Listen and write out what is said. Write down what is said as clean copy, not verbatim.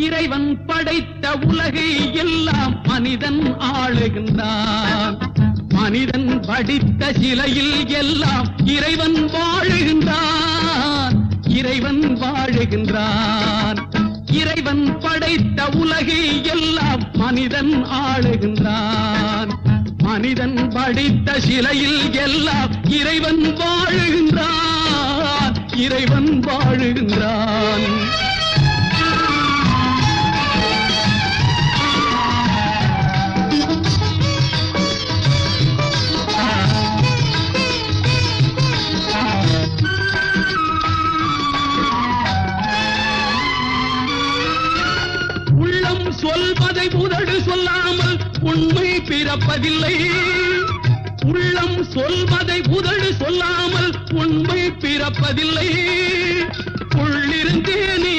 இறைவன் படைத்த உலகை எல்லாம் மனிதன் ஆளுகின்றான். மனிதன் படித்த சிலையில் எல்லாம் இறைவன் வாழுகின்றான். இறைவன் வாழுகின்றான். இறைவன் படைத்த உலகை எல்லாம் மனிதன் ஆளுகின்றான். மனிதன் படித்த சிலையில் எல்லாம் இறைவன் வாழுகின்றான். இறைவன் வாழுகின்றான். சொல்வதை உதடு சொல்லாமல் உண்மை பிறப்பதில்லை. உள்ளம் சொல்வதை உதடு சொல்லாமல் உண்மை பிறப்பதில்லை. உள்ளிருந்தே நீ